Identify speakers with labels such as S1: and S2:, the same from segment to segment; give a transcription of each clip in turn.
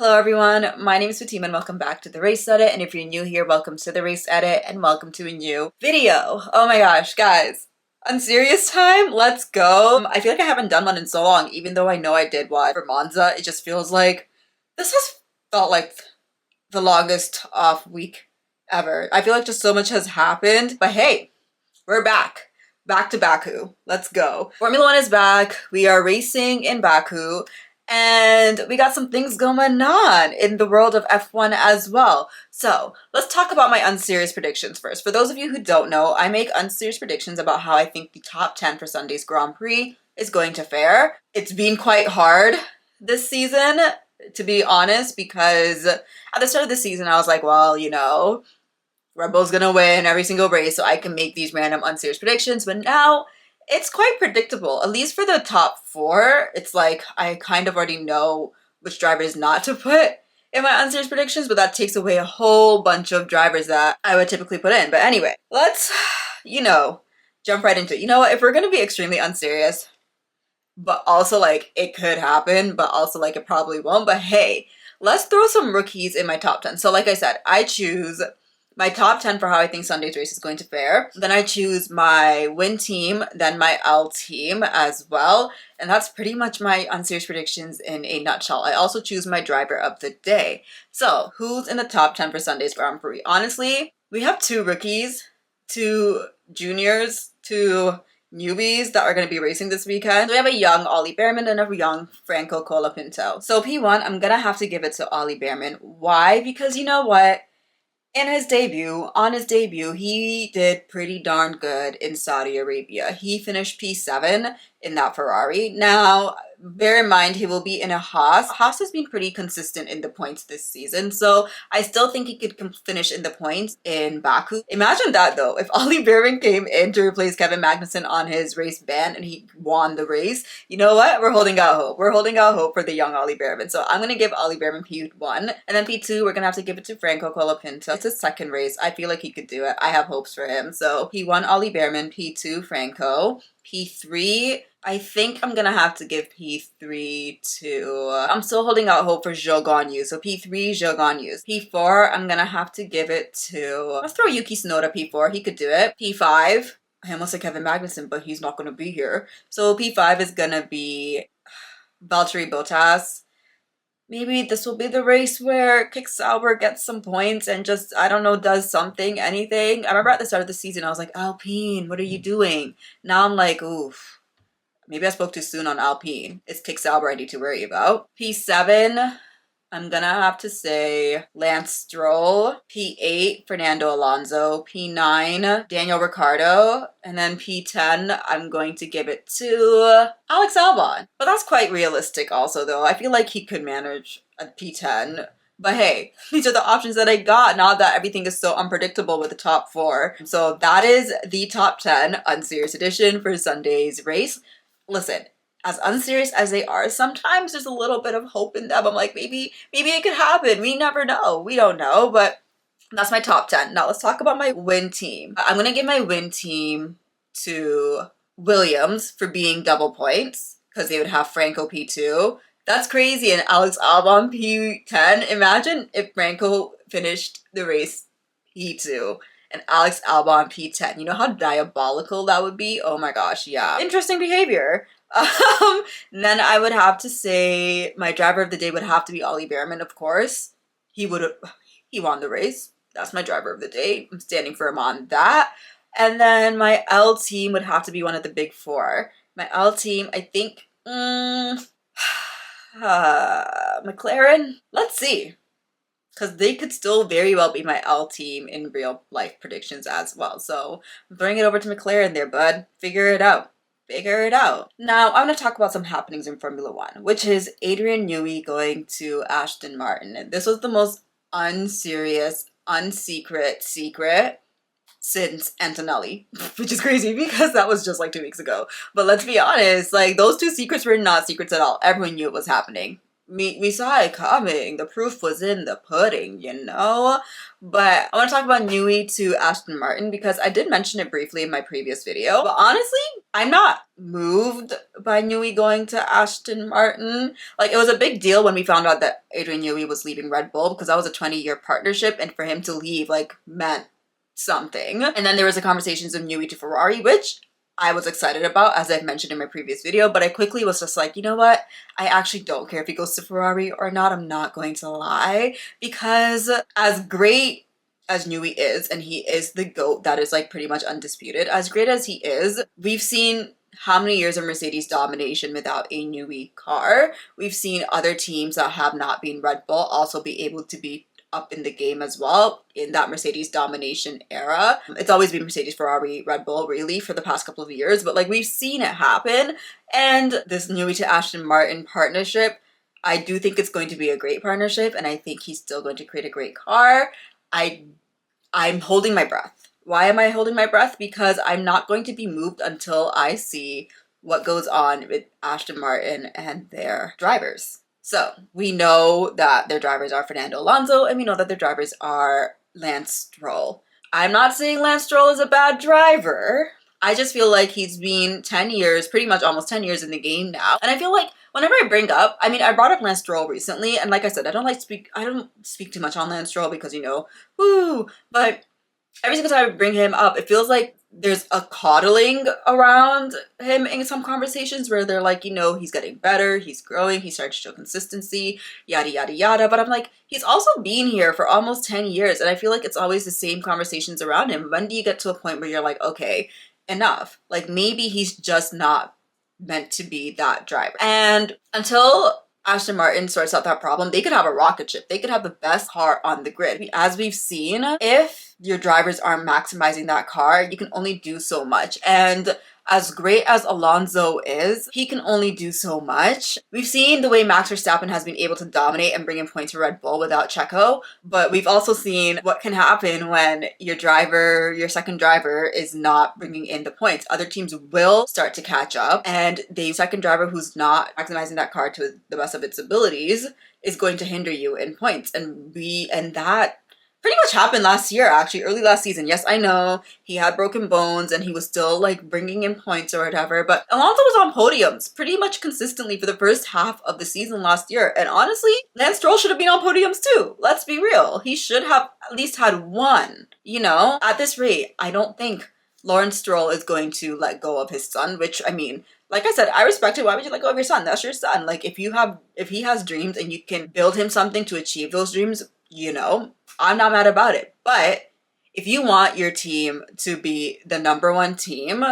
S1: Hello everyone, my name is Fatima and welcome back to the Race Edit, and if you're new here, welcome to the Race Edit and welcome to a new video. Oh my gosh, guys. Unserious time? Let's go. I feel like I haven't done one in so long, even though I know I did one for Monza. It just feels like this has felt like the longest off week ever. I feel like just so much has happened, but hey, we're back. Back to Baku. Let's go. Formula One is back. We are racing in Baku. And we got some things going on in the world of F1 as well. So let's talk about my unserious predictions first. For those of you who don't know, I make unserious predictions about how I think the top 10 for Sunday's Grand Prix is going to fare. It's been quite hard this season, to be honest, because at the start of the season, I was like, well, you know, Red Bull's gonna win every single race, so I can make these random unserious predictions. But now it's quite predictable, at least for the top four. It's like I kind of already know which drivers not to put in my unserious predictions, but that takes away a whole bunch of drivers that I would typically put in. But anyway, let's, jump right into it. You know what? If we're gonna be extremely unserious, but also like it could happen, but also like it probably won't. But hey, let's throw some rookies in my top 10. So like I said, I choose my top 10 for how I think Sunday's race is going to fare. Then I choose my win team, then my L team as well. And that's pretty much my unserious predictions in a nutshell. I also choose my driver of the day. So who's in the top 10 for Sunday's Grand Prix? Honestly, we have two rookies, two juniors, two newbies that are going to be racing this weekend. We have a young Ollie Bearman and a young Franco Colapinto. So P1, I'm going to have to give it to Ollie Bearman. Why? Because you know what? On his debut, he did pretty darn good in Saudi Arabia. He finished P7 in that Ferrari. Now, bear in mind, he will be in a Haas. Haas has been pretty consistent in the points this season, so I still think he could finish in the points in Baku. Imagine that, though. If Ollie Bearman came in to replace Kevin Magnussen on his race ban and he won the race, you know what? We're holding out hope. We're holding out hope for the young Ollie Bearman. So I'm going to give Ollie Bearman P1. And then P2, we're going to have to give it to Franco Colapinto. It's his second race. I feel like he could do it. I have hopes for him. So P1, Ollie Bearman. P2, Franco. P3, I think I'm gonna have to give P3 to... I'm still holding out hope for Zhou Guanyu. So P3, Zhou Guanyu. P4, I'm gonna have to give it to... Let's throw Yuki Tsunoda P4. He could do it. P5, I almost said Kevin Magnussen, but he's not gonna be here. So P5 is gonna be Valtteri Bottas. Maybe this will be the race where Kick Sauber gets some points and just, I don't know, does something, anything. I remember at the start of the season, I was like, Alpine, what are you doing? Now I'm like, oof. Maybe I spoke too soon on Alpine. It's Kick Sauber I need to worry about. P7, I'm gonna have to say Lance Stroll. P8, Fernando Alonso. P9, Daniel Ricciardo. And then P10, I'm going to give it to Alex Albon. But that's quite realistic also, though. I feel like he could manage a P10. But hey, these are the options that I got now that everything is so unpredictable with the top four. So that is the top 10 Unserious Edition for Sunday's race. Listen, as unserious as they are, sometimes there's a little bit of hope in them. I'm like, maybe it could happen. We never know. We don't know, but that's my top 10. Now let's talk about my win team. I'm going to give my win team to Williams for being double points because they would have Franco P2. That's crazy. And Alex Albon P10. Imagine if Franco finished the race P2 and Alex Albon P10. You know how diabolical that would be? Oh my gosh, yeah. Interesting behavior. Then I would have to say my driver of the day would have to be Ollie Bearman, of course. He won the race. That's my driver of the day. I'm standing firm on that. And then my L team would have to be one of the big four. My L team, I think, McLaren? Let's see. Because they could still very well be my L team in real life predictions as well. So I'm throwing it over to McLaren there, bud. Figure it out. Figure it out. Now, I'm going to talk about some happenings in Formula One, which is Adrian Newey going to Aston Martin. And this was the most unserious, secret since Antonelli, which is crazy because that was just like 2 weeks ago. But let's be honest, like those two secrets were not secrets at all. Everyone knew it was happening. we saw it coming. The proof was in the pudding, you know? But I want to talk about Newey to Aston Martin because I did mention it briefly in my previous video. But honestly, I'm not moved by Newey going to Aston Martin. Like, it was a big deal when we found out that Adrian Newey was leaving Red Bull because that was a 20-year partnership, and for him to leave, like, meant something. And then there was the conversations of Newey to Ferrari, which I was excited about, as I've mentioned in my previous video, but I quickly was just like, you know what? I actually don't care if he goes to Ferrari or not. I'm not going to lie, because as great as Newey is, and he is the GOAT, that is like pretty much undisputed, as great as he is, we've seen how many years of Mercedes domination without a Newey car. We've seen other teams that have not been Red Bull also be able to be up in the game as well in that Mercedes domination era. It's always been Mercedes, Ferrari, Red Bull really for the past couple of years, but like we've seen it happen. And this Newey to Aston Martin partnership, I do think it's going to be a great partnership, and I think he's still going to create a great car. I'm holding my breath. Why am I holding my breath? Because I'm not going to be moved until I see what goes on with Aston Martin and their drivers. So we know that their drivers are Fernando Alonso, and we know that their drivers are Lance Stroll. I'm not saying Lance Stroll is a bad driver. I just feel like he's been 10 years, pretty much almost 10 years in the game now. And I feel like whenever I bring up, I mean, I brought up Lance Stroll recently, and like I said, I don't speak too much on Lance Stroll because, you know, woo, but every single time I bring him up, it feels like there's a coddling around him in some conversations where they're like, you know, he's getting better, he's growing, he's starting to show consistency, yada, yada, yada. But I'm like, he's also been here for almost 10 years. And I feel like it's always the same conversations around him. When do you get to a point where you're like, okay, enough? Like maybe he's just not meant to be that driver. And until Aston Martin sorts out that problem, they could have a rocket ship. They could have the best car on the grid. As we've seen, if your drivers aren't maximizing that car, you can only do so much. And as great as Alonso is, he can only do so much. We've seen the way Max Verstappen has been able to dominate and bring in points to Red Bull without Checo, but we've also seen what can happen when your second driver is not bringing in the points. Other teams will start to catch up, and the second driver who's not maximizing that car to the best of its abilities is going to hinder you in points. And that pretty much happened last year, actually, early last season. Yes, I know he had broken bones and he was still like bringing in points or whatever, but Alonso was on podiums pretty much consistently for the first half of the season last year. And honestly, Lance Stroll should have been on podiums too. Let's be real. He should have at least had one, you know? At this rate, I don't think Lawrence Stroll is going to let go of his son, which, I mean, like I said, I respect it. Why would you let go of your son? That's your son. Like, if he has dreams and you can build him something to achieve those dreams, you know, I'm not mad about it. But if you want your team to be the number one team,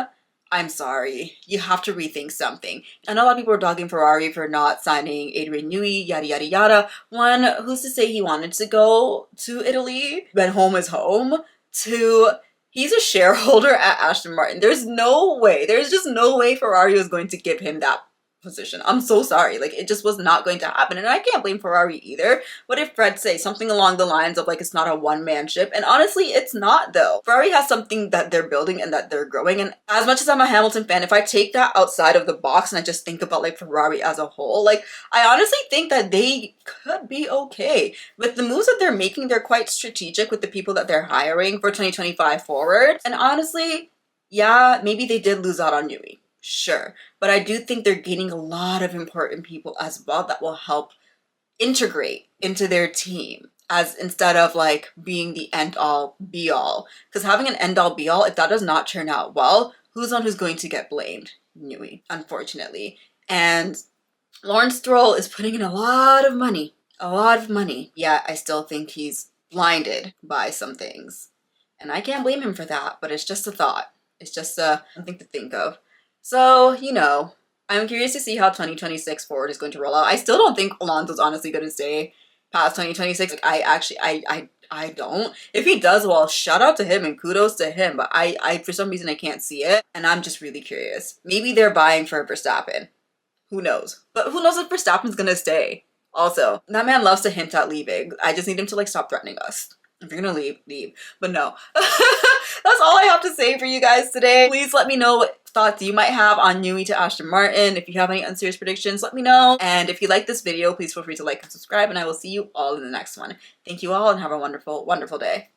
S1: I'm sorry, you have to rethink something. I know a lot of people are dogging Ferrari for not signing Adrian Newey, yada, yada, yada. One, who's to say he wanted to go to Italy when home is home? Two, he's a shareholder at Aston Martin. There's just no way Ferrari was going to give him that position. I'm so sorry. Like, it just was not going to happen. And I can't blame Ferrari either. What if Fred say something along the lines of like, it's not a one-man ship? And honestly, it's not though. Ferrari has something that they're building and that they're growing. And as much as I'm a Hamilton fan, if I take that outside of the box and I just think about like Ferrari as a whole, like I honestly think that they could be okay. With the moves that they're making, they're quite strategic with the people that they're hiring for 2025 forward. And honestly, yeah, maybe they did lose out on Newey. Sure. But I do think they're gaining a lot of important people as well that will help integrate into their team, as instead of like being the end all be all. Because having an end all be all, if that does not turn out well, who's going to get blamed? Newey, unfortunately. And Lawrence Stroll is putting in a lot of money. Yeah, I still think he's blinded by some things. And I can't blame him for that, but it's just a thought. It's just something to think of. So, you know, I'm curious to see how 2026 forward is going to roll out. I still don't think Alonso's honestly going to stay past 2026. Like, I don't. If he does, well, shout out to him and kudos to him. But I for some reason, I can't see it. And I'm just really curious. Maybe they're buying for Verstappen. Who knows? But who knows if Verstappen's going to stay? Also, that man loves to hint at leaving. I just need him to like stop threatening us. If you're gonna leave. But no. That's all I have to say for you guys today. Please let me know what thoughts you might have on Newey to Aston Martin. If you have any unserious predictions, let me know. And if you like this video, please feel free to like and subscribe, and I will see you all in the next one. Thank you all and have a wonderful, wonderful day.